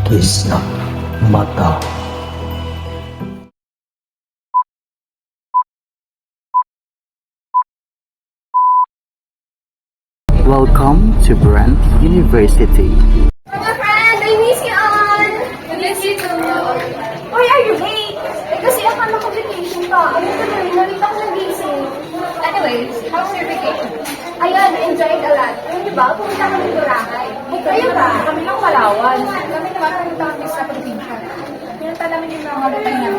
Isang mata. Welcome to Brent University. Mga friend, I miss you all! I miss you too! Why are you late? Eh, kasi akala ko vacation ka. Ayun ko rin, narita ko nagising. Anyways, how was your vacation? Ayun, enjoyed a lot. Ayun, di ba? Pumunta kami ng Boracay. Ay, kayo ba? Kami ng Palawan. Kami naman pumunta kami sa probinsya. Pinunta namin yung mga lupa niya.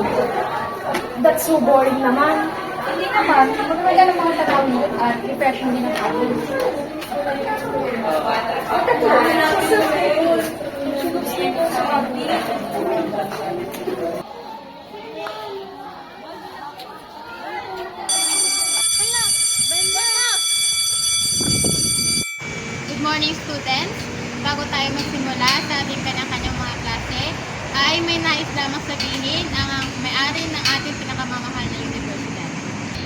That's so boring naman. Hindi naman, magmaganda ng mga tatawid at refreshing din ang tawid. Good morning, students! Bago tayo magsimula sa ating kanya-kanyang mga klase, ay may nais lamang sabihin ang may-ari ng ating pinakamamahal na universidad.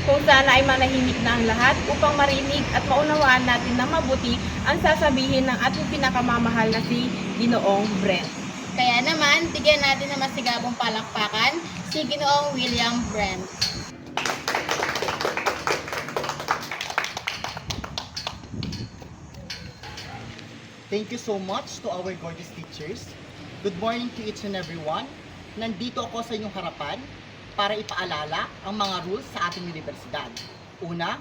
Kung sana ay manahimik na ang lahat upang marinig at maunawaan natin na mabuti ang sasabihin ng ating pinakamamahal na si Ginoong Brent. Kaya naman, bigyan natin ng masigabong palakpakan si Ginoong William Brent. Thank you so much to our gorgeous teachers. Good morning to each and everyone. Nandito ako sa inyong harapan para ipaalala ang mga rules sa ating universidad. Una,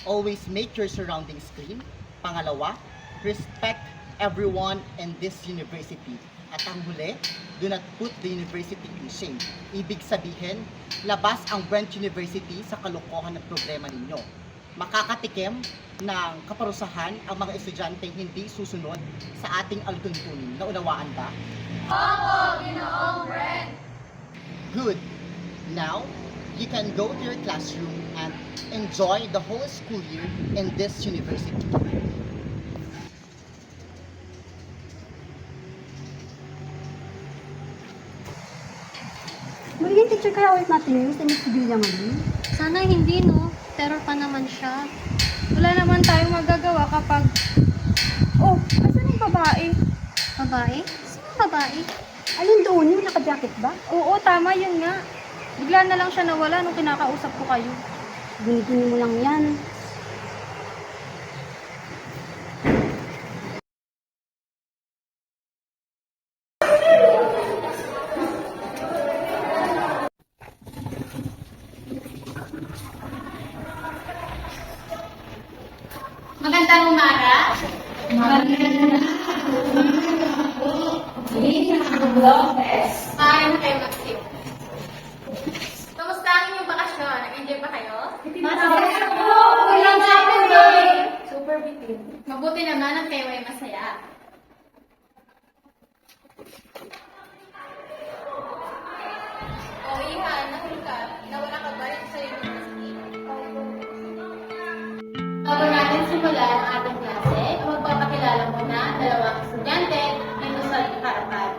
always make your surroundings clean. Pangalawa, respect everyone in this university. At ang huli, do not put the university in shame. Ibig sabihin, labas ang Brent University sa kalokohan ng problema ninyo. Makakatikim ng kaparusahan ang mga estudyanteng hindi susunod sa ating alituntunin. Naunawaan ba? Opo, Ginoong Brent! Good. Now, you can go to your classroom and enjoy the whole school year in this university. Magiging teacher kaya ulit natin yun sa Miss Villa ngayon? Sana hindi, no? Terror pa naman siya. Wala naman tayong magagawa kapag... Oh, asan yung babae? Babae? Sino babae? Alin doon? Yung naka-jacket ba? Oo, tama yun nga. Bigla na lang siya nawala nung kinakausap ko kayo. Gini-gini mo lang yan. Magandang umaga! Maaari na kayo mag-sip. Kamusta ang inyong bakasyon? Nag-enjoy ba kayo? Super bitin. Mabuti naman ang kayo ay masaya. O Ihan, nahul ka. Nawala ka ba rin sa university? Bago natin simulan ang ating klase, magpapakilala muna ang dalawang estudyante dito sa harapan.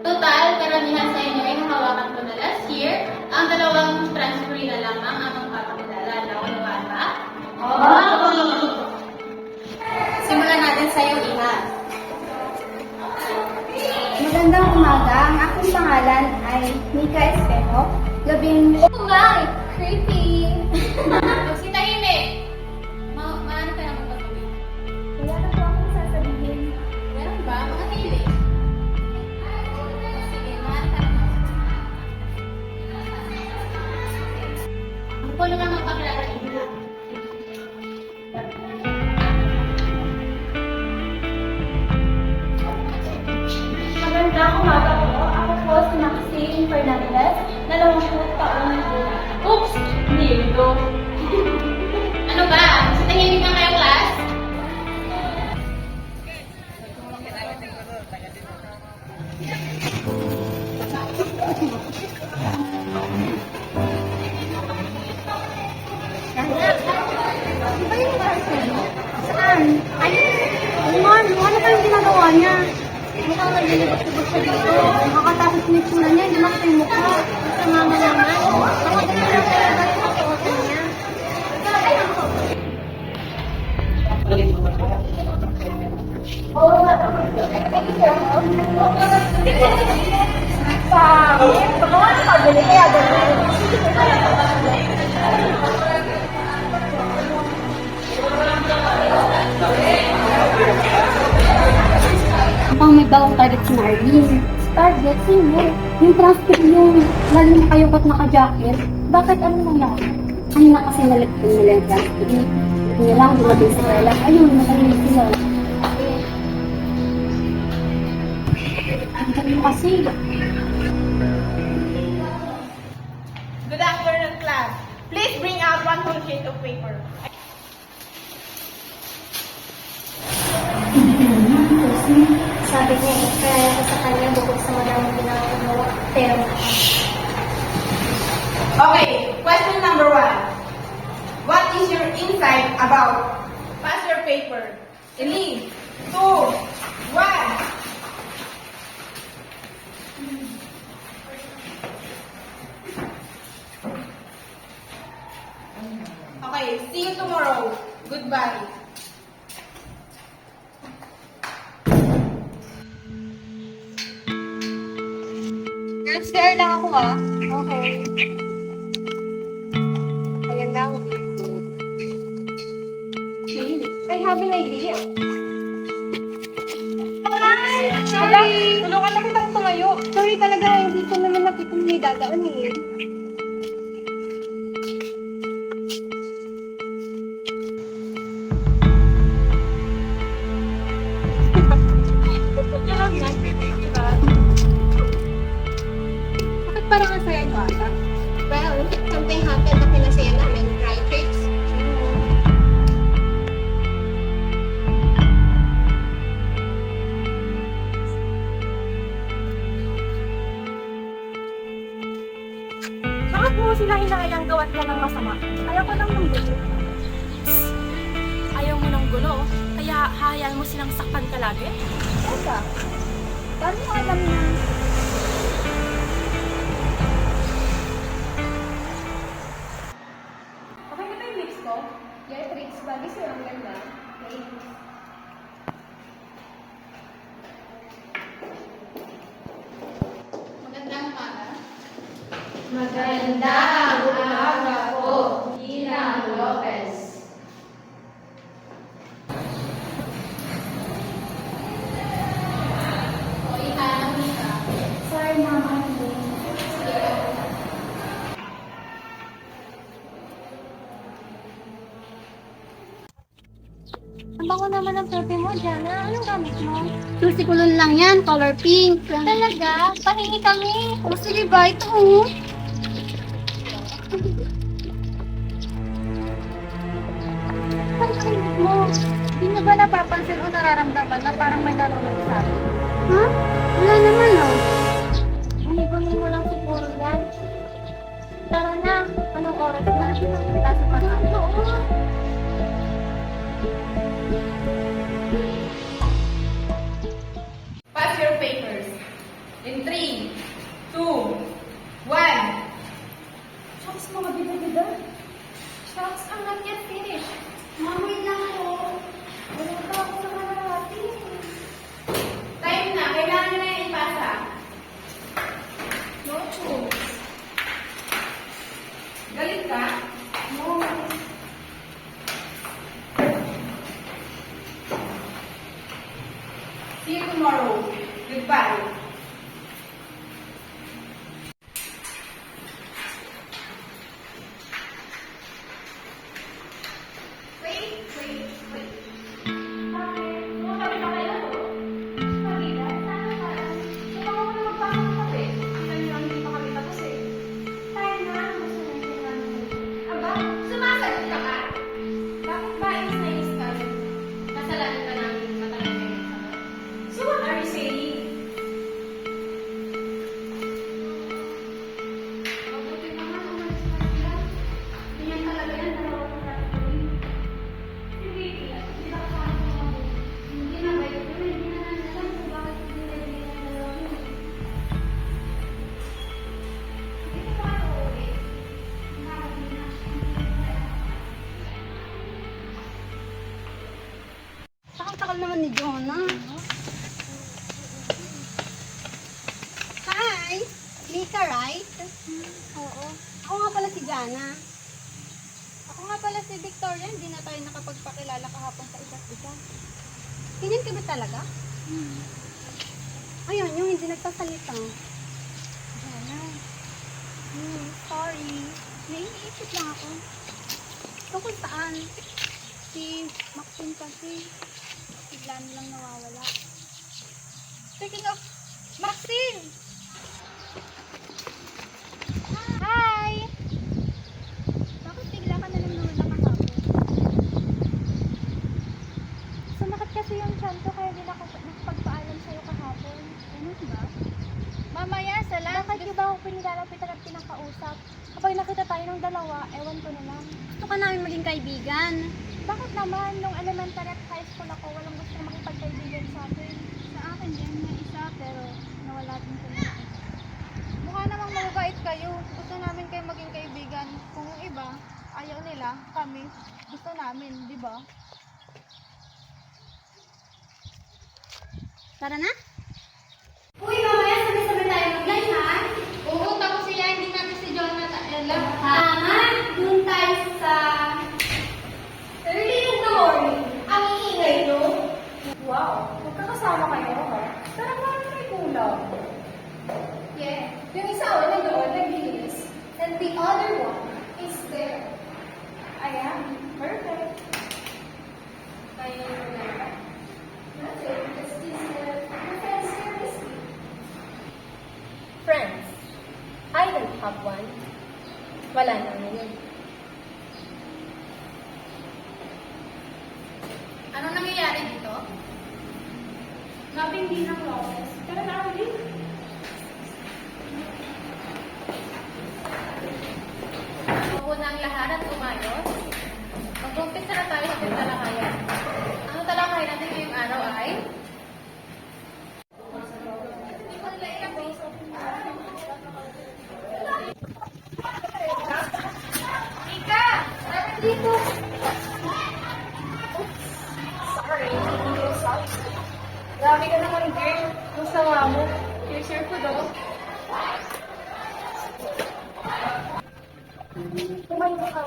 Total, karamihan sa inyo ay nahawakan ko na last year. Ang dalawang transferee na lamang ang magpapakilala. Naunawaan ba? Oo! Simulan natin sa iyo, Ihan. Magandang umaga. Ang aking pangalan ay Mika Espejo. Oh my! Creepy! Magsitahimik! Maano ka naman patuloy? Wala na po akong sasabihin. Meron ba? Mga hiling? Sige, maano ka naman. Ako naman magpakilala niyo. Magandang umaga po. Ako po si Maxine Fernandez, 20 taong gulang. Oops! Nilo. Ano ba? Sa tahimik na kayo, class? Di ba yung Marcelo? Saan? Ay, ano kayong ginagawa niya? Mukhang naglilibot-libot siya dito. Nakakatakot yung itsura niya, hindi makita yung mukha. Sa mama naman. Baka ganyan lang talaga yung masuotin niya. Mukhang may bagong target si Marlene. Target? Sino? Yung transcript yung lalo na kayong naka-jacket. Bakit ano nangyari? Kanina kasi nalagpin nila yung transcript. Hindi lang dumating sa kaya. Ayun, nakalimutan sila. Ang galing kasi. Good afternoon, class. Please bring out one whole sheet of paper. Sabi niya eh, kaya ako sa kanya bukod sa maraming ginagawa. Pero, Okay, question number 1. What is your insight about? Pass your paper. 3, 2, 1. Okay, see you tomorrow. Goodbye. girls, fair lang ako ah. Okay. Ayan lang. I have an idea. Sorry! Tulungan na kitang tumayo. Sorry talaga, hindi ko naman nakita may dadaan eh. Bakit parang ang saya ko ata? Well, something happened na pinasaya namin, right, Tricks? Bakit mo sila hinahayang gawan ka ng masama? Ayaw ko lang ng gulo. Ayaw mo ng gulo, kaya hahayaan mo silang saktan ka lagi? Teka, paano mo alam na? Okay na ba yung lips ko? Yeah, Tricks. Bagay sa'yo. Ang ganda. Okay. Magandang umaga. Magandang umaga po, Ginang Lopez. O, ihanap ka. Sorry, Mama. Ang bango naman ang pepe mo, Jana. Anong gamit mo? Susi kulon lang yan, color pink. Talaga? Pahingi kami. O sige ba, ito oh. Ang kainit mo. Di mo ba napapansin o nararamdaman na parang may nalulog sa akin? Ha? Wala naman oh. Bunyi-bunyi mo lang siguro yan. Tara na. Anong oras na? Kita sa pag-aaral. Oo. Pass your papers. In 3, 2, 1. Shucks, mga bida-bida. Shucks, I'm not yet finished. Mamay lang ako. Wala pa ako sa kalahati. Time na. Kailangan nyo na yung ipasa. No choice. Galit ka? No. See you tomorrow. Goodbye. Wait. Bakit? Kumakabi ka kayo? Pagila? Sana ka? Kailangan mo na magpasok ng kape. Kasi lang hindi pa kami tapos eh. Tayo na. Gusto na yung kailangan mo. Aba, sumasagot ka ka? Bakit ba inis na ka? Kasalanan ka namin matagal kayo sa So what are you saying? takal naman ni Jonah. Hi! Mika, right? Oo. Ako nga pala si Jana. Ako nga pala si Victoria, hindi na tayo nakapagpakilala kahapon sa isa't isa. Ganyan ka ba talaga? Ayun, yung hindi nagsasalita. Jana. Sorry. Naiisip lang ako. Tungkol saan? Si Maxine kasi, bigla nilang nawawala. Speaking of Maxine! Hi! Bakit bigla ka na lang nawala kahapon? Sumakit kasi yung tiyan ko kaya din ako nakapagpaalam sa'yo kahapon. Ganun ba? Mamaya, Salan. Bakit niyo ba ako pinilalapitan at pinakausap? Kapag nakita tayo ng dalawa, ewan ko na lang. Gusto ka namin maging kaibigan. Bakit naman, nung elementary at high school ako, walang gusto makipagkaibigan sa akin. Sa akin din, may isa, pero nawala din ko na. Mukha namang mababait kayo. Gusto namin kayo maging kaibigan. Kung yung iba, ayaw nila, kami, gusto namin, di ba? Tara na? Uy, mamaya sabay-sabay tayo mag-lunch, ha? Oo, tapos siya, hindi natin si Jonathan alam. Tama, dun tayo sa 30 in the morning. Ang iingay, no? Wow, magkakasama kayo, ha? Parang parang may kulang. Yeah, yung isa o nandoon, nagbihis. And the other one is there. Ayan, perfect. Kaya yung na. That's it, because this your friends here is me. Friends, I don't have one. Wala na ngayon. Anong nangyayari dito? Nothing din ang process. Pero nakawin. Mauna ang lahat at umayos. Mag-umpisa na tayo sa talakayan. Ang talakayan natin ngayong araw ay Mika! Dapat dito! Sorry. Sorry. Grabe ka naman, girl. Gusto nga mo. Here's your food, oh. Kumain ka.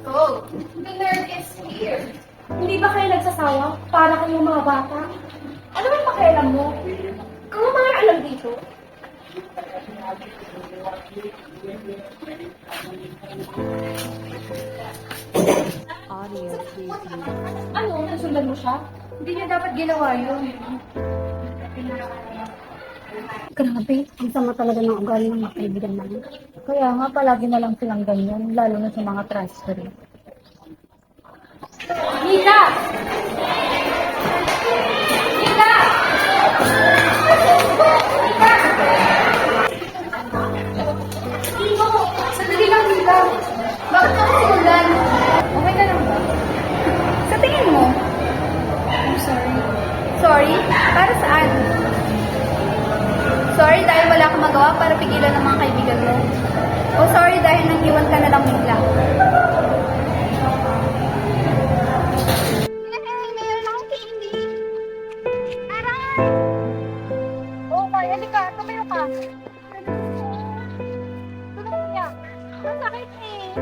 Go! The nerd is here. Hindi ba kayo nagsasawa? Para kayong mga bata? Ano ba yung pakialam mo? Kung mga alam dito? Ano? Nasundan mo siya? Hindi niya dapat ginawa yun. Grabe, ang sama talaga ng ugali ng mga kaibigan namin. Kaya nga, palagi na lang silang ganyan, lalo na sa mga transfer. Mika! Mika! Timo! Sandali lang, Mika. Bakit ka sinundan? Okay ka lang ba? Sa tingin mo? I'm sorry. Sorry? Para saan? Sorry dahil wala akong magawa para pigilan ng mga kaibigan mo. O sorry dahil nang-iwan ka na lang bigla. Mayroon akong candy. Aray! Oo, kaya, halika. Tumayo ka. Tulong mo yan. Masakit eh.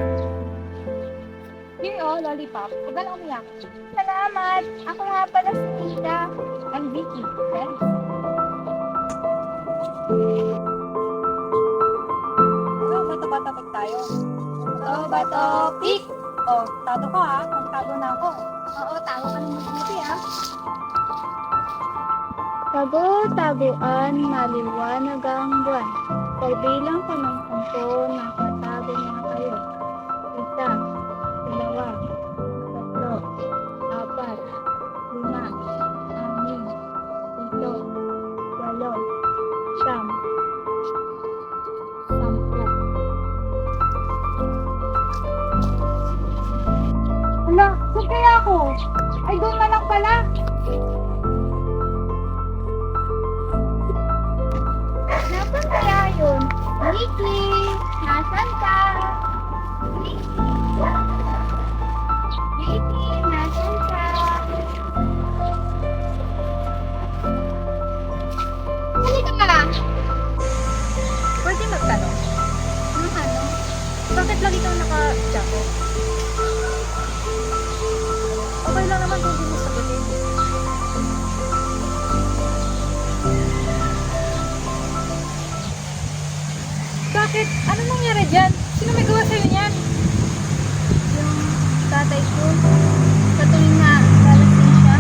Here, oh, lollipop. Huwag ka lang umiyak. Salamat. Ako nga pala si Tita. I'm Vicky. Friends. Bato-bato pick tayo. Bato-bato pick. Oh, tato ka ha. Kung tago na ako. Oo, tago ka ng mabuti ha. Tago-taguan, maliwanag ang buwan. Pagbilang ko ng 10, nakatago na kayo. 1, 2, 3, 4, 5, 6, 7, 8, 9, 10. Hala, saan kaya ako? Ay, doon na lang pala. Nasaan kaya yun? Nikki, nasaan ka? Nikki, nasaan ka? kang naka-jacket? Okay lang naman kung hindi mo sagutin. Bakit? Anong nangyari dyan? Sino may gawa sa'yo niyan? Yung tatay ko, sa tuwing na lalasing siya,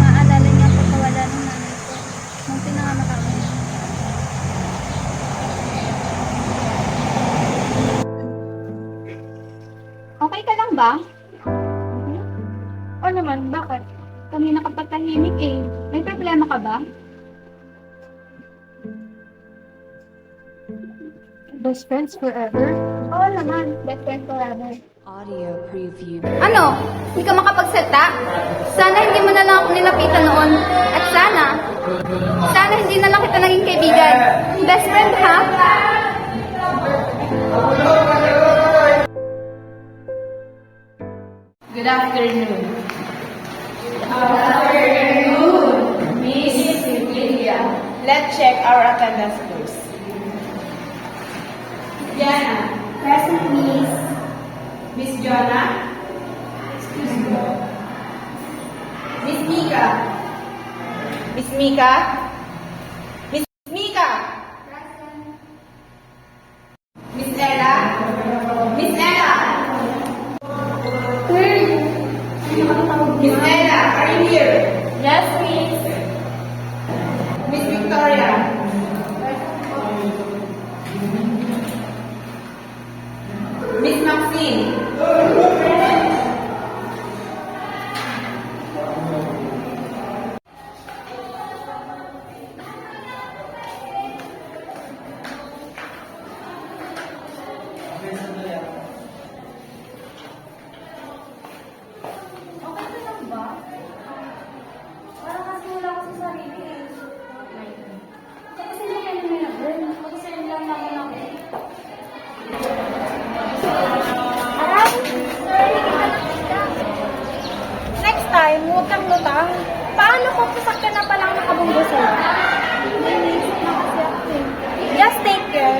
maaalala niya ang pagkawala ng nanay ko nung pinanganak ako. Okay ka lang ba? O naman, bakit? Kanina ka pa tahimik eh. May problema ka ba? Best friends forever? Oo naman, best friend forever. Audio preview. Ano? Hindi ka makapagsalta? Sana hindi mo na lang ako nilapitan noon. At sana hindi na lang kita naging kaibigan. Best friend, ha? Good afternoon. Miss Cecilia. Let's check our attendance first. Diana. Present, Miss. Miss Jonah. Excuse me. Miss Mika. Miss Mika. Miss Mika. Miss Ella. Miss Ella. Miss Ella, are you here? Yes, miss. Miss Victoria. Miss Maxine. Parang kasi wala ko sa sarili eh. Kasi hindi kayo nila-burn. Mag-send lang naman ako. Aray! Next time, huwag kang lutang. Paano kung sasakyan na palang nakabunggo sa'yo? May naisip na kasi ako eh. Just take care.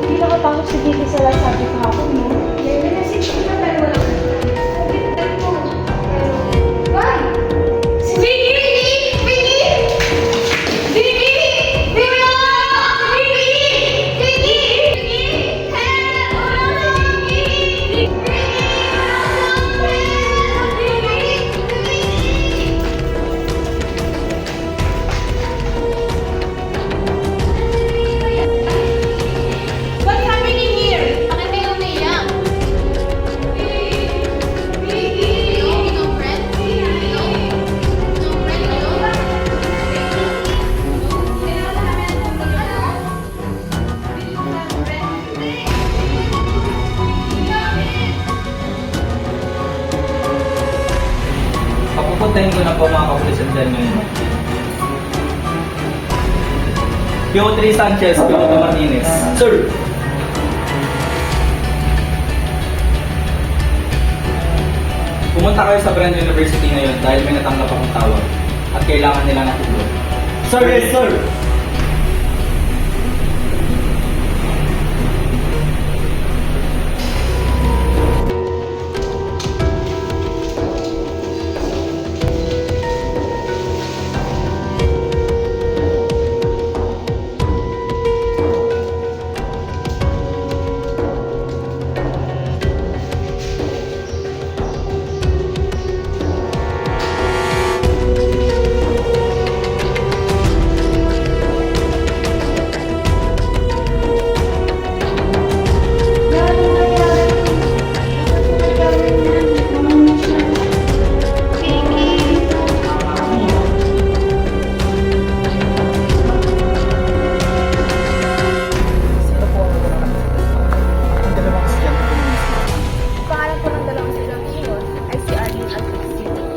Hindi nakatawag si Vicky sa live sabi kahapon, no? May message ko na pero wala ko. Pagkitay mo. Why? Si Vicky! Vicky! Vicky! Vicky! Vicky! Vicky! What's happening here? Bakit kayo umiiyak? No friend? No friend kayo? Papupuntahin ko na po mga kapulisan dyan ngayon. P.O.3 Sanchez, P.O.2 Martinez. Sir! Pumunta kayo sa Brand University ngayon dahil may natanggap akong tawag at kailangan nila ng tulong. Sir, yes, sir!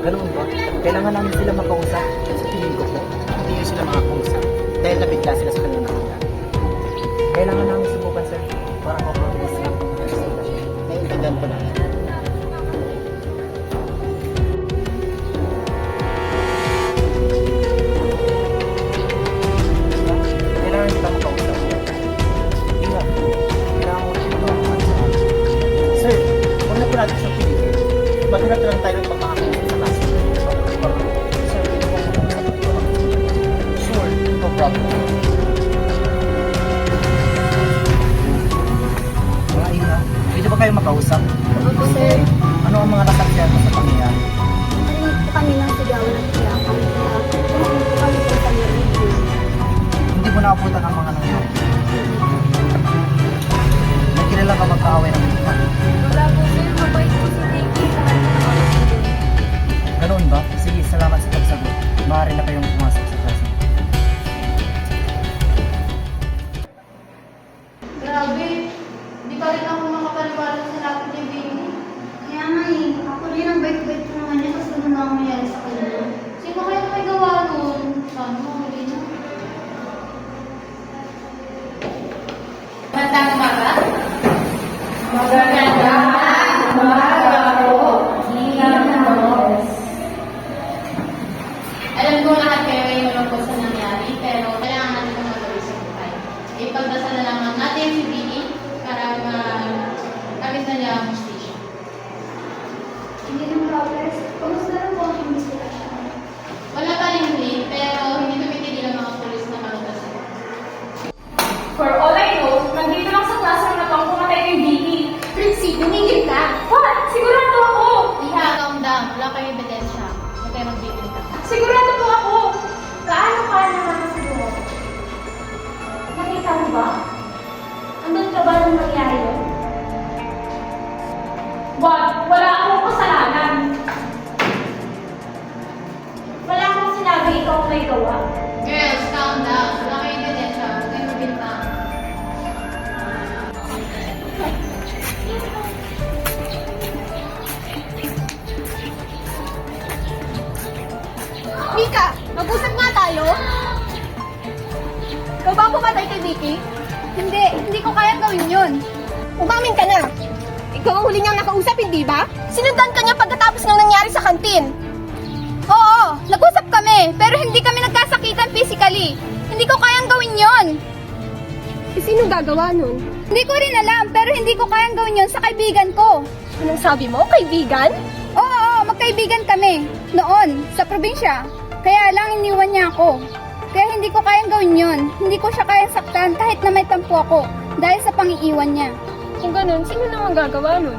Ganun ba? Kailangan namin sila makausap. Sa tingin ko po, hindi nyo sila makakusap. Dahil nabigla sila sa kanilang nakita. Kailangan namin subukan, sir. Para mapabilis lang kung naiintindihan ko namin. ba kayo makausap? Opo, sir. Ano ang mga nasaksihan mo sa pangyayari? Narinig po kami ng sigawan at iyakan. Kaya tumakbo po kami sa kanilang Hindi mo naabutan ang mga nangyari. May kilala ka magkaaway ng mga? Wala po sir, mabait po si Vicky. Ganoon ba? Sige, salamat sa pagsagot. Maaari na kayong pumasok sa klase. Grabe, di pa rin ako makapaniwala sa lapit ni Vinny. Kaya nga eh, ako rin ang bait-bait ko naman niya kasi ano na ang nangyari sa kanya. Sino kaya may gawa nun? Sana mahuli na. Magandang umaga. Magandang umaga po. Alam ko lahat kayo ay malungkot sa nangyari, pero kailangan natin kung magawin sa buhay. Ipagdasal na lamang natin si Vinny para makabit na niya ang hustisya. Hindi rin progress. Kamusta na po ang investigasyon? Wala pa rin din, pero hindi tumitigil ang mga pulis na malutasan. For all I know, nandito lang sa classroom na pang pumatay kay Vicky. Princy, tumigil ka! What? Sigurado ako! Iha, calm down. Wala kayong ebidensya. Huwag kayo magbibinta. Sigurado po ako! Gaano ka nakakasiguro? Nakita mo ba? Andun ka ba nung nangyari yun? What? Wala akong kasalanan. Wala akong sinabi ikaw ang may gawa. Girls, calm down. Wala kayong ebidensya. Huwag kayo magbinta. Mika, mag-usap nga tayo. Ikaw ba ang pumatay kay Vicky? Hindi ko kayang gawin yun. Umamin ka na. Ikaw ang huli niyang nakausap, hindi ba? Sinundan ka niya pagkatapos ng nangyari sa kantin. Oo, nag-usap kami, pero hindi kami nagkasakitan physically. Hindi ko kayang gawin yon. Sino gagawa nun? Hindi ko rin alam, pero hindi ko kayang gawin yon sa kaibigan ko. Anong sabi mo, kaibigan? Oo, magkaibigan kami. Noon, sa probinsya. Kaya lang iniwan niya ako. Kaya hindi ko kayang gawin yon. Hindi ko siya kayang saktan kahit na may tampo ako dahil sa pangiiwan niya. Kung ganun, sino naman gagawa nun?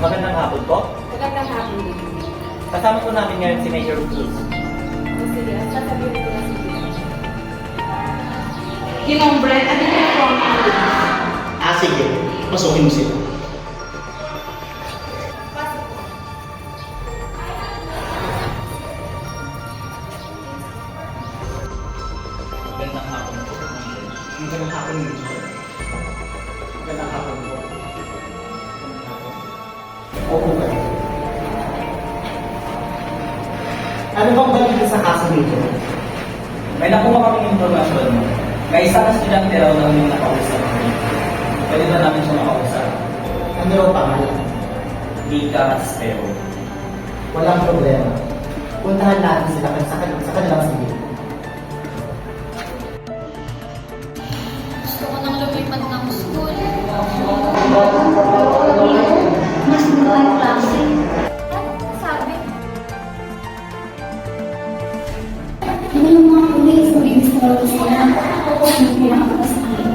Magandang hapon po. Magandang hapon din. Kasama po namin ngayon si Major Cruz. Sige, sasabihin ko na sige. Ginong Brent, ano yung po ang Sige. Pasukin mo sila. Magandang hapon po. Magandang hapon, Major. Magandang hapon po. Opo kayo. Ano bang balita sa kaso nito? May nakuha kaming informasyon. May isang estudyante raw na yung nakausap. Pwede ba namin siya makausap? Ano raw pangalan? Mika Estero. Walang problema. Puntahan natin sila sa kanilang sige. Gusto ko nang lumipat ng school. Mas mahal klase. Sabi, Ano yung mga pulis? Pulis na raw sila. Ako ang pinakamasakit.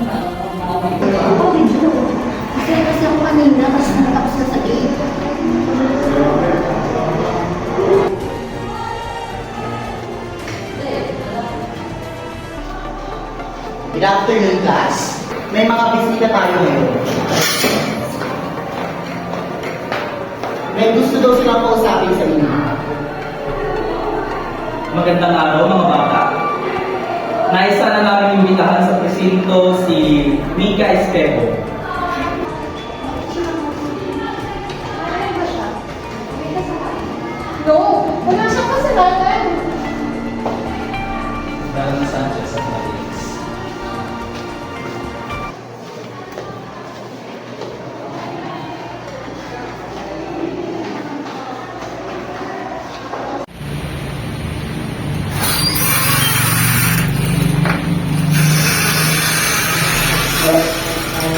Ako, medyo. Kasi ako kanina kasi natapos na sa gate. Good afternoon, class. May mga bisita tayo ngayon. May gusto daw silang kausapin sa inyo. Magandang araw mga bata. Naisa na namin imbitahan sa presinto si Mika Estero. No, wala siyang kasalanan. Darren Sanchez at Matiz.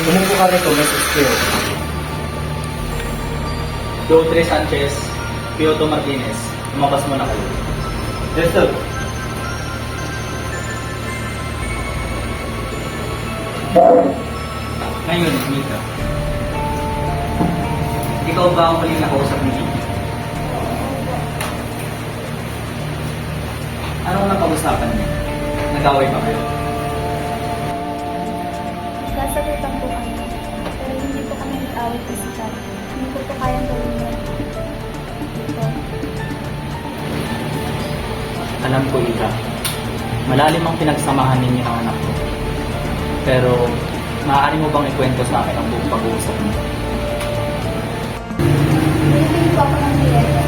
Umupo ka rito, Mrs. Steele. Dodre Sanchez, Piotto Martinez, lumabas muna kayo. Yes, sir. Ngayon, Mika. Ikaw ba ang huling nakausap ni Mika? Anong napag-usapan niya? Nag-away pa kayo? Nagkasagutan po kami. Pero hindi po kami nag-away physical. Hindi ko po kayang gawin yun. Ito. Alam ko, Ika. Malalim ang pinagsamahan ninyo ng anak ko. Pero, maaari mo bang ikwento sa akin ang buong pag-uusap niyo? Nilipin po ako ng direkta.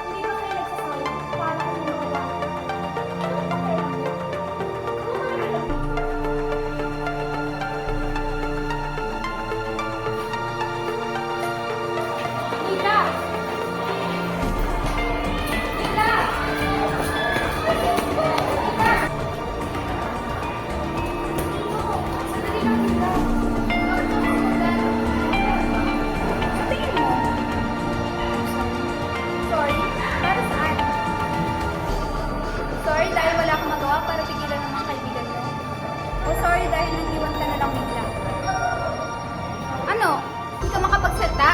Hindi ba kayo nagsasawa? Paano ko magawa? Nita! Nita! Sandali lang, Nita. Bakit mo sinulan? Sa tingin mo? Sorry? Para saan? Sorry dahil wala akong magawa para pigilan ng mga kaibigan mo? O sorry dahil nag-iwan ka na lang bigla? Ano? Hindi ka makapagsalita?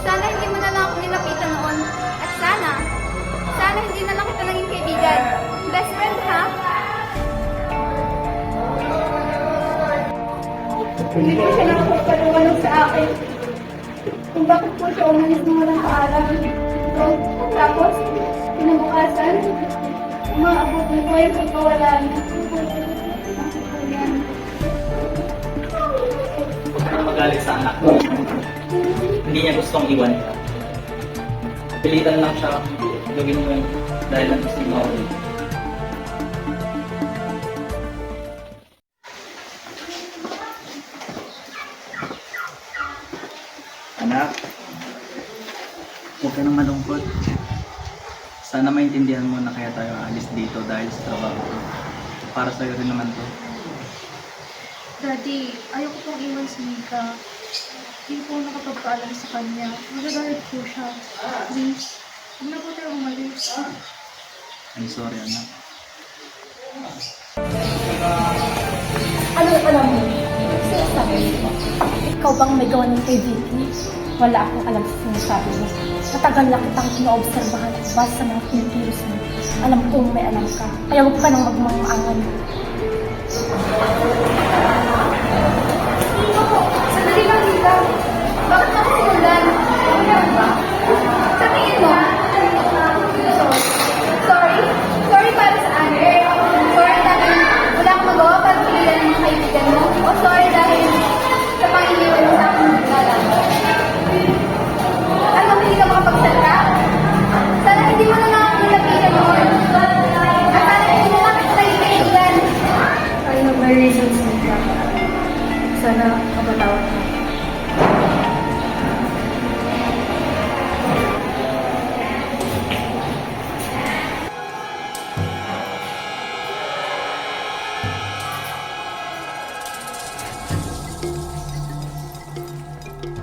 Sana hindi mo na lang ako nilapitan noon. At sana hindi na lang kita naging kaibigan. Best friend, ha? Hindi ko siya nakapagpaliwanag sa akin. Kung bakit po siya umalis ng walang paalam. So, tapos, kinabukasan, umaabot na po yung pagkawala niya. Huwag ka na magalit sa anak mo. Hindi niya gustong iwan ka. Pilitan lang siya. Gawin mo yun dahil lang gusto mo. Anak, huwag ka nang malungkot. Sana maintindihan mo na kaya tayo aalis dito dahil sa trabaho ko. Para sa'yo rin naman to. Daddy, ayoko pong iwan si Mika. Hindi po nakapagpaalam sa kanya. Magagalit po siya. Please, huwag na po tayo umalis. I'm sorry, anak. Ano alam mo? Sinasabi mo? Ikaw bang may gawa ng kay Vicky? Wala akong alam sa sinasabi mo. Matagal na kitang inoobserbahan at basa sa mga pinipilos mo. Alam kong may alam ka. Kaya huwag ka nang magmamaangan. Sandali lang, Lita. Bakit ako sinulan? Ano ba? Sa tingin mo? Sorry? Sorry para saan? Sorry dahil wala akong magawa para pigilan ng mga kaibigan mo? O sorry dahil sa panginiwan mo sa akin magkala? Ano, hindi ka makapagsalita? Sana hindi mo na lang ako nilapitan noon. At sana hindi mo lang kita naging kaibigan. I have my reasons, Mika. Sana mapatawad ka.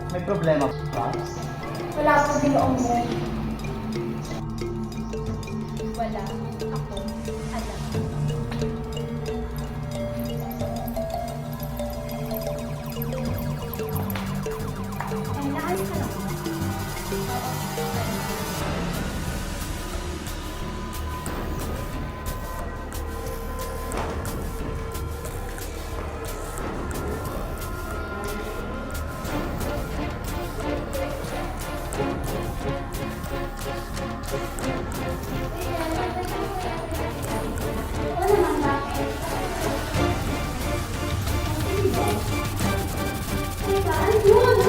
May problema ba? Wala akong binuong mo. Wala. Ako. Alam. Ay, naayos ka lang. Ano naman bakit? Diba? Ayun!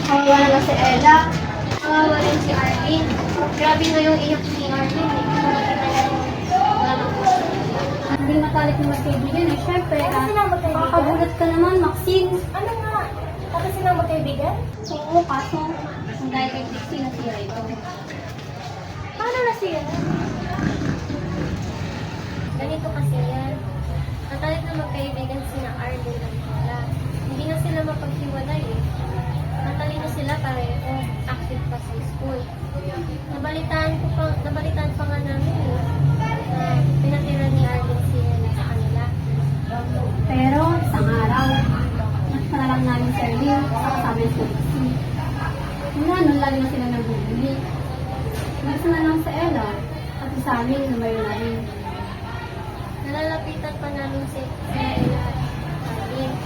Kawawa naman si Ella. Kawawa rin si Arlene. Grabe na yung iyak ni Arlene eh. Nakikita niya yung lalong puso. Hindi matalik na magkaibigan eh. Siyempre, makakagulat ka naman, Maxine. Ano nga? Kasi silang magkaibigan? Oo, kaso, ang dahil kay Trixie nasira ito. Paano na siya? Ganito kasi yan. Matalik na magkaibigan sina Arlene at Ella. Hindi na sila mapaghiwalay eh. Natalino sila pareho, active pa sa school. Nabalitaan pa nga namin eh, na pinatira ni Arlene si Ella sa kanila. Pero, isang araw, nakita lang namin si Arlene sa kasama si Trixie. Mula nun, lagi na sila nagbubuli. Nagsa na lang sa Ella, at sa amin na mayroon namin. Nalalapitan pa namin si Ella at Arlene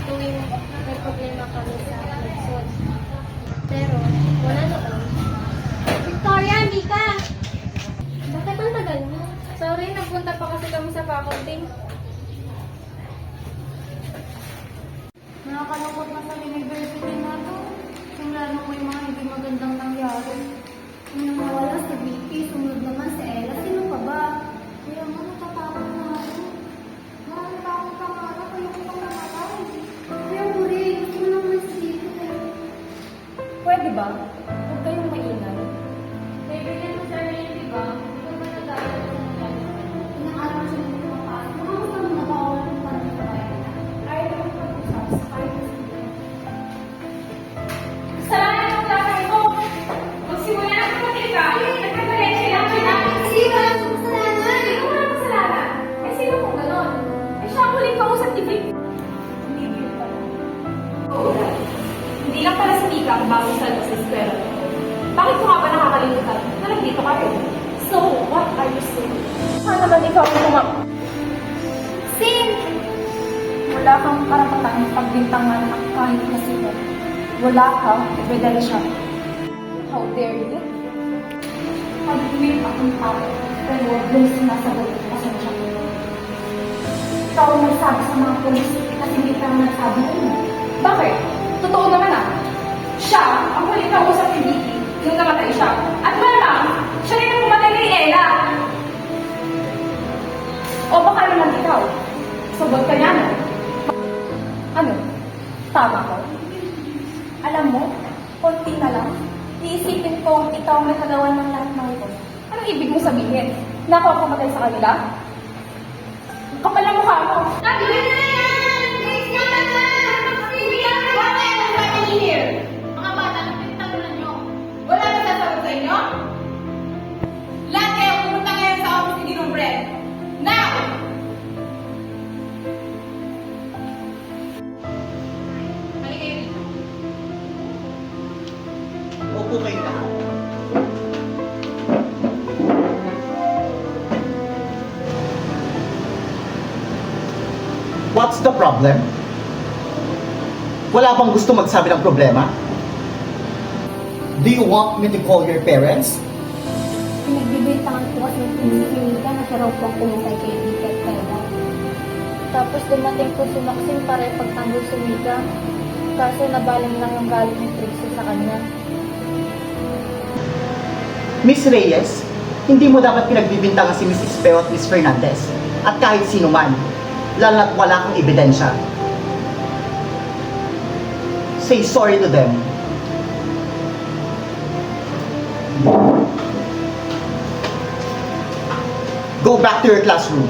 tuwing may problema kami sa Luzon. Pero, wala noon. Victoria, Mika! Bakit ang tagal mo? Sorry, nagpunta pa kasi kami sa faculty. Nakakalungkot na sa university na to. Simula nung may mga hindi magandang nangyari. Yung nawala si Vicky, sumunod naman si Ella. Sino pa ba? Kaya mo natatakot na ako. Natatakot ka nga ako. Kaya ko pang namatay. Kaya mo rin. Gusto mo naman si Vicky eh. Pwede ba? Huwag kayong maingay. Kaibigan mo sa Arlene, di ba? Ikaw ba nag-aaral sa nangyari? Inaaral siya ng mga paano. Kung ano mo nakawala ng parang kabayan? Ayaw naman pag-usap sa kahit na sila. Kasalanan ng klase ito! Magsimula na kung ka, nagkakalensi lang kita. Hindi, wala kang kasalanan. Hindi ko walang kasalanan. Eh, sino kung ganon? Eh, siya ang huling kausap ni Vic. Tumigil pala. Oo, hindi lang pala si Mika ang bagong saldo sa eskwela. Bakit ko nga ba nakakalimutan na nandito ka rin? So, what are you saying? Saan naman ikaw ang Sin! Wala kang karapatan pagbintangan ang kahit na sino. Wala kang ebidensya. How dare you? Pag-ibig akong tao, pero huwag mong sinasagot ang pasensya. Ikaw ang nagsabi sa mga polis na hindi ka ang nagsabi mo. Bakit? Totoo naman ah. Siya ang huling kausap ni Vicky nung namatay siya. At malamang, siya rin ang pumatay kay Ella. O baka naman ikaw, sagot ka niya na. Ano? Tama ko? Alam mo, konti na lang, iisipin ko ikaw ang nakagawa ng lahat ng ito. Anong ibig mo sabihin? Na ako ang pumatay sa kanila? Kapal ang mukha mo. Sabi na yan! Please naman na! Mga bata, anong pinagtagulan nyo? Wala na sasagot sa inyo? Lahat kayo pumunta ngayon sa office ni Ginong Brent. Now! Halika kayo dito. Opo kayo lahat. What's the problem? Wala bang gusto magsabi ng problema? Do you want me to call your parents? Pinagbibintangan ko kasi si Mika na siya raw po ang pumatay kay Vicky at Ella. Tapos dumating po si Maxine para ipagtanggol si Mika. Kaso nabaling lang yung galit ni Trixie sa kanya. Miss Reyes, hindi mo dapat pinagbibintangan si Mrs. Peo at Miss Fernandez at kahit sino man, lalo na't wala kang ebidensya. Say sorry to them. Go back to your classroom.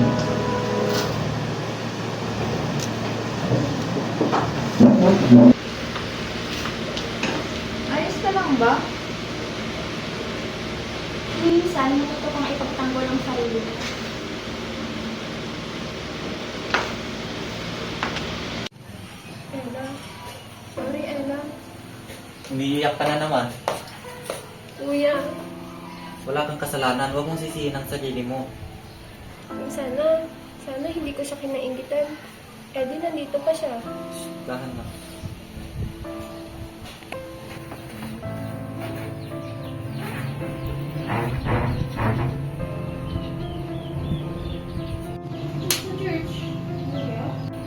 Ayos ka lang ba? Minsan, natuto kang ipagtanggol ang sarili. Ella. Sorry, Ella. Umiiyak ka na naman. Kuya, Wala kang kasalanan. Huwag mong sisihin ang sarili mo. sana hindi ko siya kinaingitan. Eh di nandito pa siya. Dahan lang.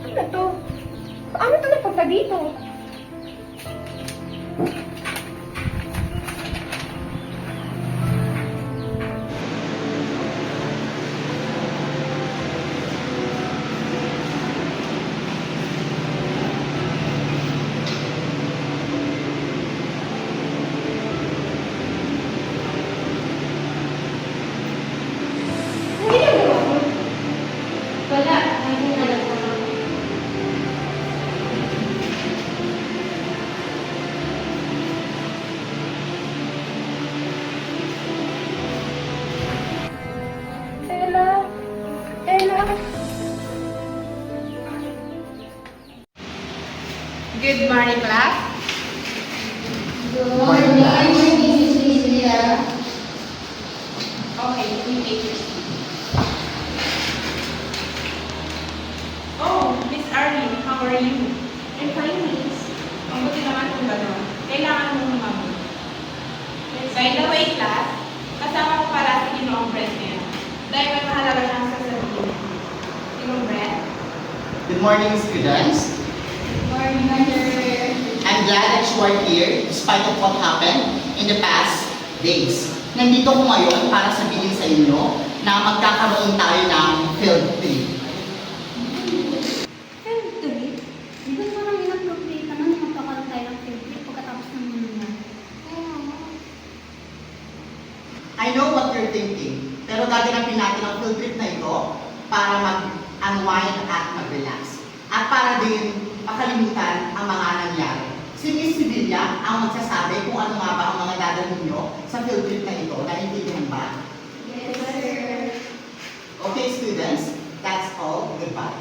Ano to? Paano to napunta dito? Wala, hindi alam ko lang. Ella! Ella! Good morning, class. Okay, you take your seat. Oh, Miss Arlene, how are you? I'm fine, miss. Mabuti naman kung gano'n. Kailangan mong lumamig. By the way, class, kasama ko pala si Ginoong Brent ngayon. Dahil may mahalaga siyang sasabihin. Ginoong Brent? Good morning, students. Morning, Mother. I'm glad that you are here despite of what happened in the past days. Nandito ko ngayon para sabihin sa inyo na magkakaroon tayo ng field trip. Field trip? Di ba parang inappropriate naman na magkakaroon tayo ng field trip pagkatapos ng nangyari? I know what you're thinking, pero gaganapin natin ang field trip na ito para mag-unwind at mag-relax. At para din makalimutan ang mga nangyari. Si Miss Sevilla ang magsasabi kung ano nga ba ang mga dadalhin nyo sa field trip na ito. Naintindihan ba? Yes, sir. Okay, students, that's all. Goodbye.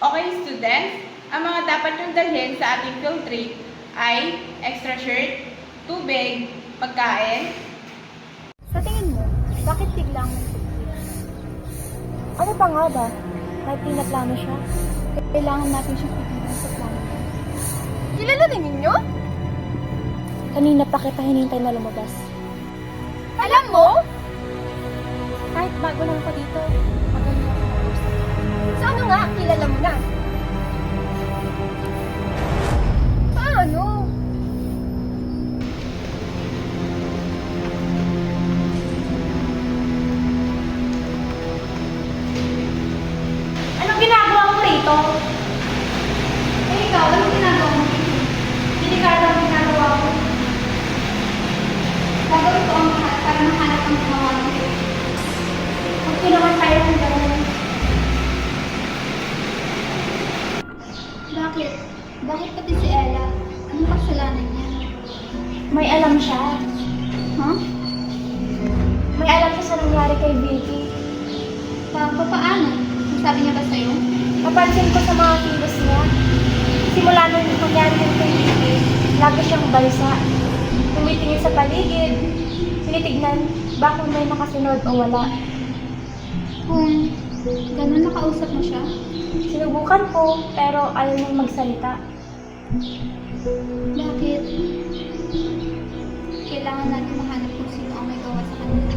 Okay, students, ang mga dapat yung dalhin sa ating field trip ay extra shirt, tubig, pagkain. Sa tingin mo, bakit biglang may surprise? Ano pa nga ba? May pinaplano siya? Kailangan natin siyang itignan sa plano. Kilala din ninyo? Kanina pa kita hinintay na lumabas. Alam mo? Kahit bago lang ako dito, magaling ako mag-usap. So ano nga, kilala mo na? Paano? Anong ginagawa mo rito? Eh, ikaw, anong ginagawa mo? Delikado ang ginagawa ko. Gagawin ko ang lahat para mahanap ang gumawa nito. Huwag naman tayo ng ganun. Bakit? Bakit pati si Ella? Anong kasalanan niya? May alam siya. Huh? May alam siya sa nangyari kay Vicky. Paano? Sabi niya ba sa'yo? Napansin ko sa mga kilos niya. Simula nung kunyari yung kay Vicky, lagi siyang balsa. Tumitingin sa paligid, tinitignan ba kung may nakasunod o wala. Kung ganun nakausap mo siya? Sinubukan ko, pero ayaw niyang magsalita. Bakit? Kailangan natin mahanap kung sino ang may gawa sa kanila.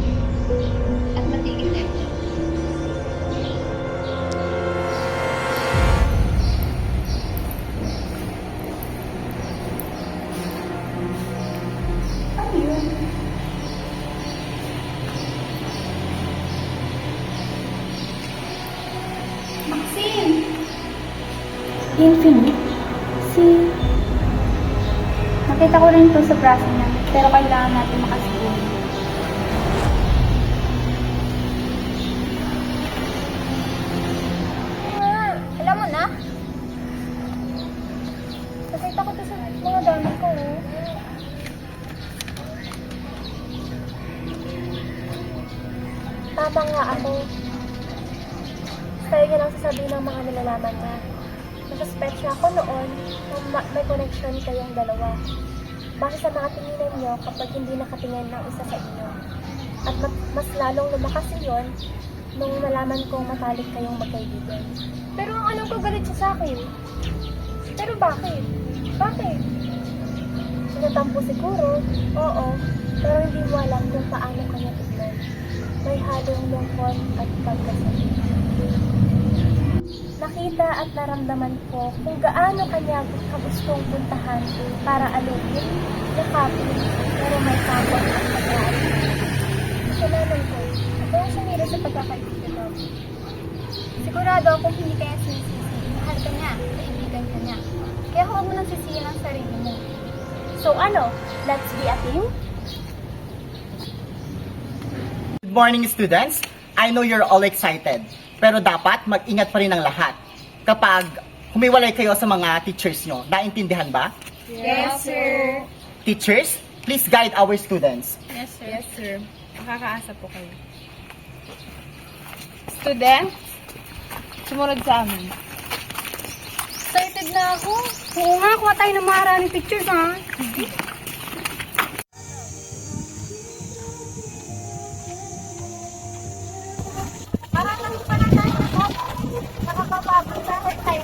At matigil tayo. Ano yun? Maxine! Infinite? Si... Nakita ko rin ito sa braso niya, pero kailangan natin makasiguro. Alam mo na? Nakita ko ito sa mga gamit ko. Oh. Tama nga ako. Sa'yo niya lang sasabihin ng mga nilalaman niya. Nasuspect siya ako noon na may connection kayong dalawa. Base sa mga tinginan niyo kapag hindi nakatingin ng isa sa inyo. At mas lalong lumakas yun nung nalaman kong matalik kayong magkaibigan. Pero ang alam ko galit siya sa akin. Pero bakit? Bakit? Sinatampo siguro, oo, pero hindi mo alam kung paano kanya tignan. May halong lungkot at pagkasakit. Nakita at naramdaman ko kung gaano kanya kabustong puntahan para alugin, yakapin, pero may kapot at pagkaan. Kasalanan ko, kaya siya nila sa pagkakaibigan namin. Sigurado akong hindi kaya sinisisi. Mahal ka niya, kaibigan ka niya. Kaya huwag mo nang sisihin ang sarili mo. So ano, let's be a team? Good morning, students. I know you're all excited, pero dapat mag-ingat pa rin ang lahat. Kapag humiwalay kayo sa mga teachers nyo, naintindihan ba? Yes, sir. Teachers, please guide our students. Yes, sir. Yes, sir. Makakaasa po kayo. Student, sumunod sa amin. Excited na ako. Oo nga, kuha tayo ng maraming pictures, ha? Maraming pala tayo. Nakakapagod sa akin tayo.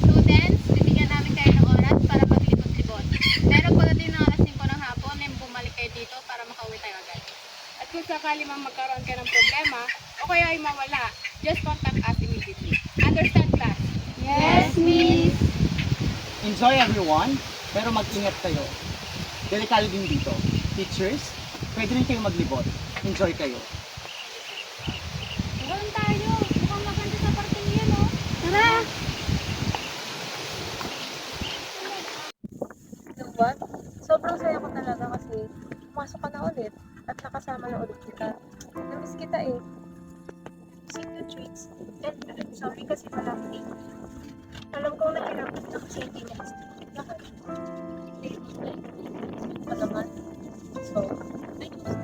Students, bibigyan namin kayo ng oras para paglibot-libot. Pero pagdating ng alas 5 ng hapon, may bumalik kayo dito para makauwi tayo agad. At kung sakali mang magkaroon ka ng problema, o kaya ay mawala, just contact us immediately. Understand, class? Yes, Miss! Enjoy everyone, pero mag-ingat kayo. Delikado din dito. Teachers, pwede rin kayo maglibot. Enjoy kayo. Meron tayo. Mukhang maganda sa parting yun, oh. Tara! Diba? Sobrang saya ko talaga kasi pumasok ka na ulit at nakasama na ulit kita. Namiss kita eh. Sweet the treats. And I'm sorry kasi malaki. Alam kong nahirapan na kasi hindi na gusto lahat. Pa naman. So, I just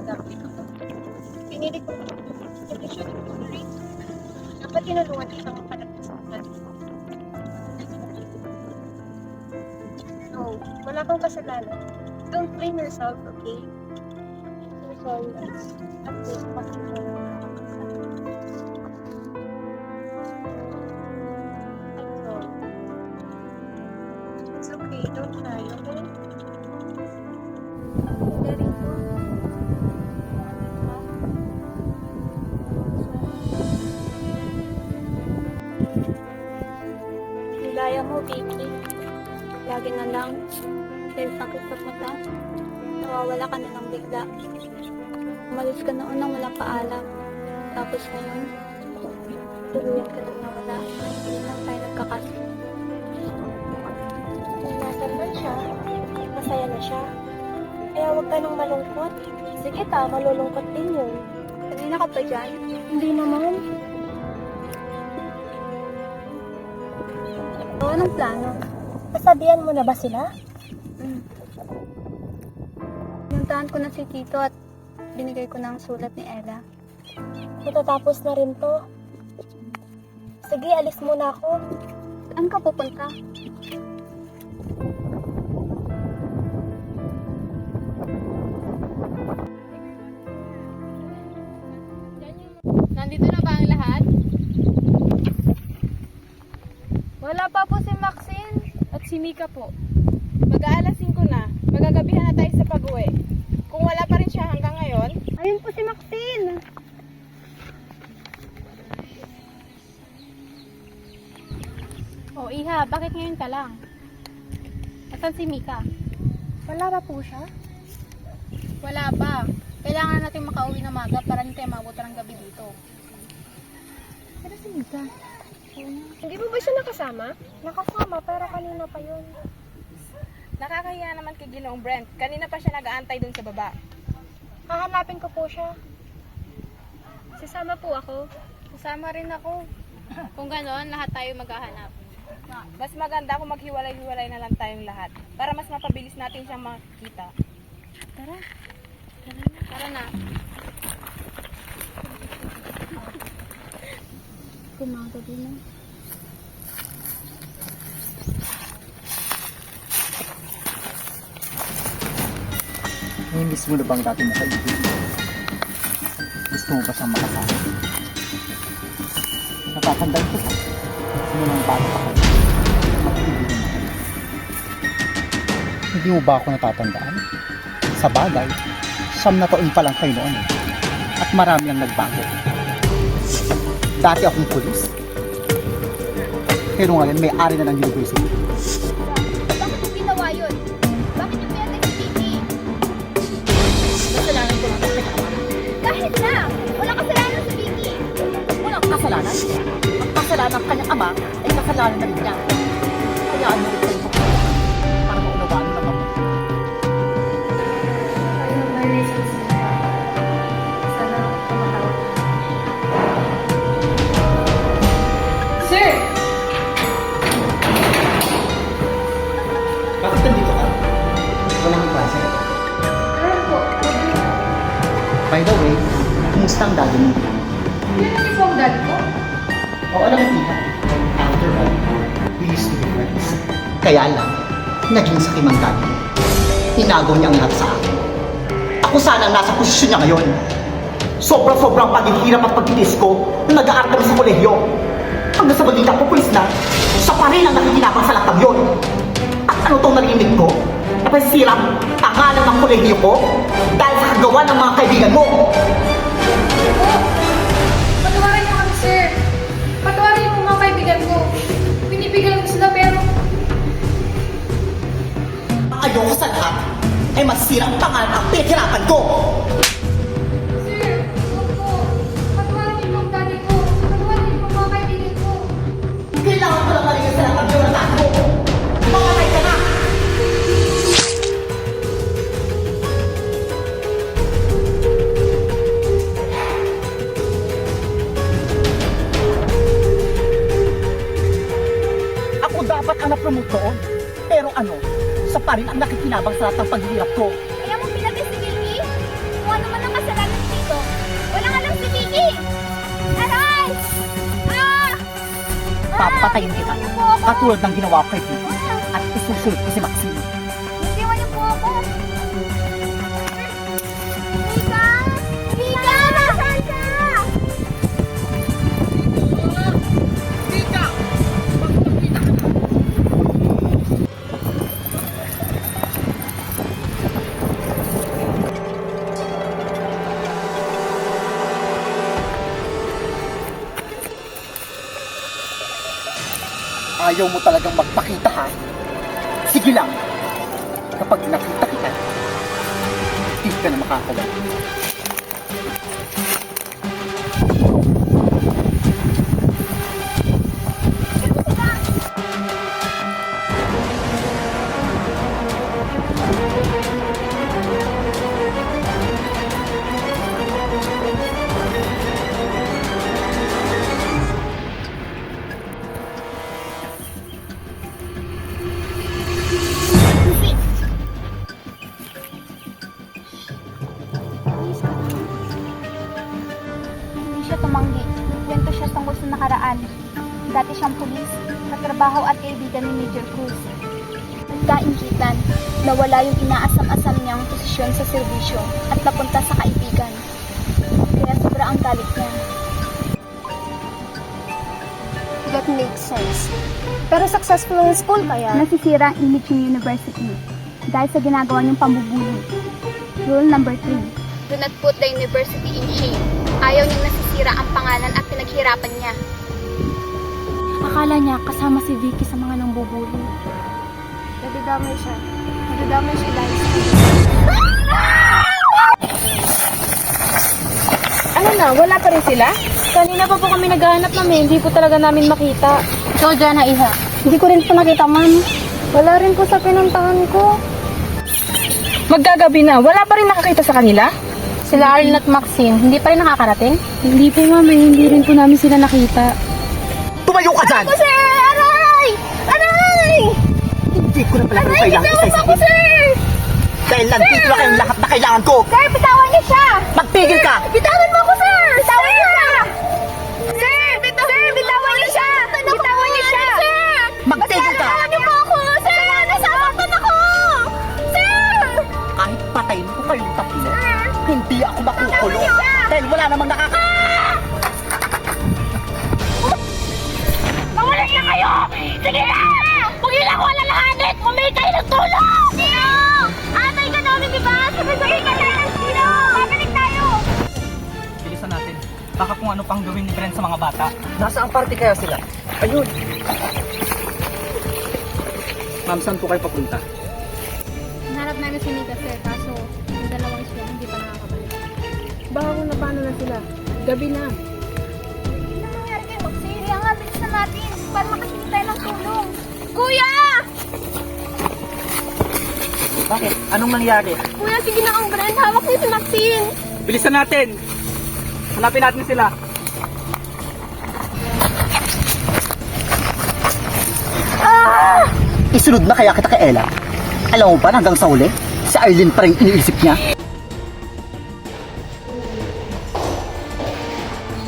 dami ako. Pinili ko hindi siya nag-tolerate. Dapat tinulungan kita ang palapit sa akin. No, wala kang kasalanan. Don't blame yourself, okay? I'm so sorry. At least makikita na I'm sorry. It's okay, don't cry, okay? Hindi rin po. Nilaya mo, baby. Lagi na lang, dahil sakit sa mata, nawawala ka na lang bigla. Umalis ka noon nang walang paalam. Tapos ngayon, tuluyan ka nang nawala. Hindi lang tayo nagkakasya. Kung nasan man siya, masaya na siya. Kaya huwag ka nang malungkot. Sige ta, malulungkot din yun. Kanina ka pa dyan? Hindi naman. O, anong plano? Nasabihan mo na ba sila? Pinuntahan ko na si Tito at binigay ko na ang sulat ni Ella. Matatapos na rin to. Sige, alis muna ako. Saan ka pupunta? Nandito na ba ang lahat? Wala pa po si Maxine at si Mika po. Mag-aalas 5 na. Magagabihan na tayo sa pag-uwi. Kung wala pa rin siya hanggang ngayon, Ayun po si Maxine. O Iha, bakit ngayon ka lang? Asan si Mika? Wala ba po siya? Wala pa. Kailangan natin makauwi na maga para hindi tayo mabutan ng gabi dito. Pero si Mika. Hindi mo ba siya nakasama? Nakasama, pero kanina pa yun. nakakahiya naman kay Ginoong Brent. Kanina pa siya nag-aantay dun sa baba. Hahanapin ko po siya. Sasama po ako. Kasama rin ako. Kung gano'n, lahat tayo maghahanap. Mas maganda kung maghiwalay-hiwalay na lang tayong lahat para mas mapabilis natin siyang makita. Tara na. Kumaga din na. Namiss mo na bang dati mo kaibigan? Gusto mo ba siyang makasama? Natatandaan ko pa. Nung bata pa kayo. Magkaibigan na kayo. Hindi mo ba ako natatandaan? Sa bagay, 9 na taon pa lang kayo noon eh. At marami ang nagbago. Dati akong pulis. Pero ngayon may-ari na ng university. Bakit mo ginawa yun? Bakit yung pinatay si Vicky? Kasalanan ko lang kasi Kahit na! Walang kasalanan si Vicky! walang kasalanan. Ang kasalanan ng kanyang ama ay kasalanan na rin niya. Kaya ano rin kayo para maunawaan mo naman. Sir! Bakit nandito ka? Walang klase. Ano po? By the way, kumusta ang daddy mo? Kailan niyo po ang dad ko? Oo lang tita. After all, we used to be friends. Kaya lang, naging sakim ang daddy mo. Tinago niya ang lahat sa akin. Ako sana ang nasa posisyon niya ngayon. Sobrang paghihirap at pagtitis ko na nag-aaral kami sa kolehiyo. Hanggang sa balita ko, pulis na, siya pa rin ang nakikinabang sa lahat ng yun. At ano tong narinig ko? Napasirang pangalan ng kolehiyo ko dahil sa kagawa ng mga kaibigan mo. Patawarin niyo kami, sir. Patawarin niyo po mga kaibigan ko. Pinipigilan ko sila pero... Ayoko sa lahat ay masira ang pangalan ang pinaghirapan ko. Sir, huwag po. Patawarin niyo po ang daddy ko. Patawarin niyo po mga kaibigan ko. Kailangan ko lang maligyan sa lahat ng Jonathan ko. Mamatay ka na! Ako dapat ang na-promote doon. Pero ano, siya pa rin ang nakikinabang sa lahat ng paghihirap ko. Kaya mo pinatay si Vicky? Kung ano man ang kasalanan dito, walang alam si Vicky! Aray! Ah! Papatayin kita. Iwan niyo po ako! Katulad ng ginawa ko kay Vicky. At isusunod ko si Maxine. Iwan niyo po ako! Vika! Vika! Nasaan ka? Ayaw mo talagang magpakita ha? Sige lang. Kapag nakita kita, hindi ka na makakawala. Hindi siya tumanggi. Kwento siya tungkol sa nakaraan. Dati siyang pulis, katrabaho at kaibigan ni Major Cruz. Nagkaingitan, nawala yung inaasam-asam niyang posisyon sa serbisyo at napunta sa kaibigan. Kaya sobra ang galit niya. That makes sense. Pero successful ang school kaya? Nasisira ang image ng university dahil sa ginagawa niyong pambubuli. Rule number 3. Do not put the university in shame. Ayaw niyang nasisira ang pangalan at pinaghirapan niya. Akala niya kasama si Vicky sa mga nangbubuli. Nadadamay siya. Nadadamay siya dahil sa Ano na, wala pa rin sila? Kanina pa po kami naghahanap namin, hindi po talaga namin makita. Ikaw dyan na iha. Hindi ko rin po nakita, ma'am. Wala rin po sa pinuntahan ko. Maggagabi na, wala pa rin nakakita sa kanila? Sila Arlene at Maxine, hindi pa rin nakakarating? Hindi po ma'am, hindi rin po namin sila nakita. Tumayo ka dyan! Sir! Aray! Aray! Hindi ko na pala kayo kailangan isa-isahin. Sir! Dahil nandito na kayong lahat na kailangan ko. Sir, bitawan niyo siya! Magpigil ka! Bitawan mo ako, sir! Bitawan niyo siya! Sir, bitawan niyo siya! Bitawan niyo siya! Sir! Magpigil ka! Bitawan niyo po ako! Sir, nasasaktan ako! Sir! Kahit papatayin ko kayong tatlo. Hindi ako makukulong. Dahil wala namang Mawalan na kayo! Sige na! Huwag yun ako alalahanin! Humingi kayo ng tulong! Sino? Atay ka namin, di ba? Sabi-sabi ka na! Sino? Babalik tayo! Bilisan natin. Baka kung ano pang gawin ni Brent sa mga bata. Nasaan party kaya sila? Ayun. Ma'am, saan po kayo papunta? Hanap namin si Mika sir, kaso yung dalawang siya hindi pa nakakabalik. Baka kung napano na sila. Gabi na. Ano nangyari kayo? Magsiri ang bilisan natin para makahingi tayo ng tulong. Kuya! Bakit? Anong nangyari? Kuya, sige na ang Brent. Hawak niyo si Maxine. Bilisan natin! Hanapin natin sila. Isunod na kaya kita kay Ella? Alam mo ba hanggang sa huli, si Arlene pa rin iniisip niya?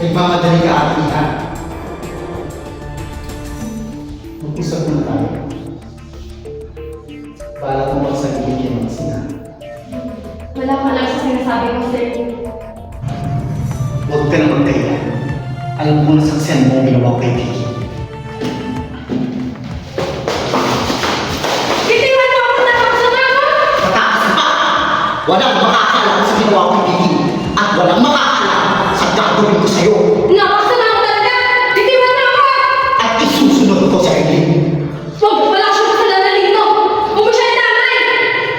Nagmamadali ka ating ha. Mag-usap na tayo. Balat mo bang sabihin niya mga sina? Wala pa lang sa sinasabi mo, sir. Huwag ka na magkailan. Alam mo na saksiyan mo ang ginawa ko kay Vicky. Walang makakaalam sa ginawa ko kay Vicky at walang makakaalam sa gagawin ko sa'yo. Napakasama ko talaga! Bitiwan na ako! At isusunod ko sa Arlene. Huwag! Wala siyang kasalanan dito! Huwag mo siya itamay!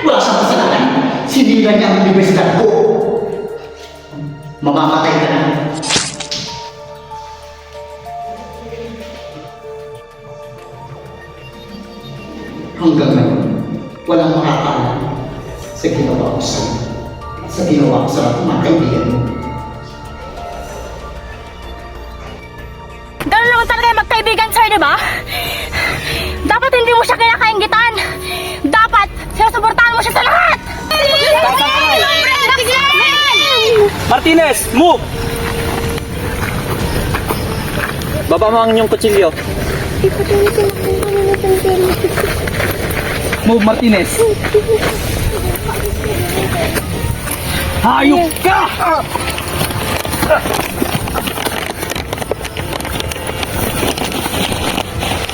Wala siyang kasalanan. Sinira niya ang universidad ko. Mamamatay ka na. Hanggang ngayon, walang makakaalam sa ginawa ko sa'yo. Sa ginawa ko sa lahat ng mga kaibigan mo. Ganun naman talaga yung magkaibigan, sir, di ba? Dapat hindi mo siya kinakaingitan! Dapat sinusuportahan mo siya sa lahat! Martinez, move! Baba mo ang inyong kutsilyo. Move, Martinez. Hayop ka!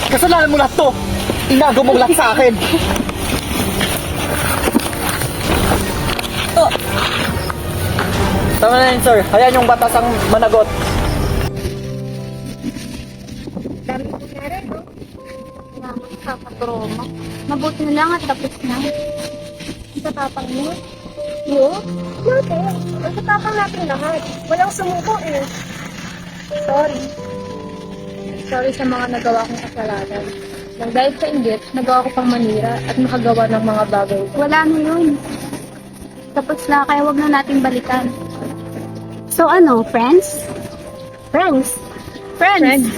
Kasalanan mo lahat to! Inagaw mo lahat sa akin! Tama na yun, sir. Hayaan yung batas ang managot. Dami ko na rin, no? Nakakatroma. Mabuti na lang at tapos na. Sa tapang mo. No? Natin. Magkatapang natin lahat. Walang sumuko eh. Sorry. Sorry sa mga nagawa kong kasalanan. Nang dahil sa inggit, nagawa ko pang manira at makagawa ng mga bagay. Wala na yun. Tapos na, kaya wag na nating balikan. So ano, friends? Friends! Friends!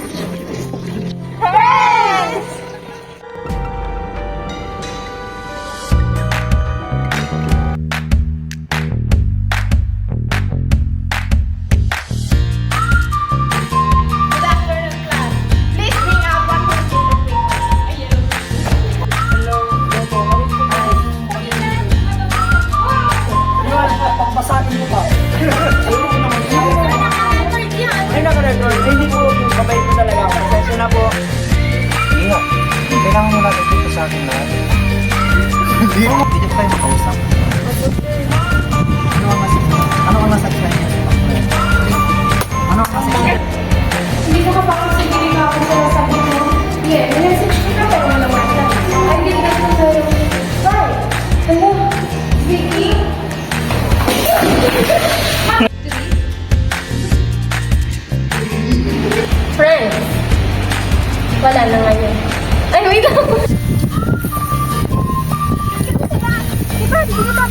Good afternoon, class. Please bring up one more Pagpasakin mo pa. Ay, naka-record. Hindi po, mabait po talaga. Pasensya na po. Hindi nga. Kailangan mo natin dito sa akin lahat. Hindi ko kayo makausap. Ano ang nasaksihan niyo sa pagkakas? Ano ang nasaksihan? Hindi ko kapakasigili ka ako sa sabi ko. Yeah, message ko na pero wala wala. I did that to the... Sorry. Hello? Vicky? Friends! Wala na ngayon. Ay, wait lang! Diba? Diba?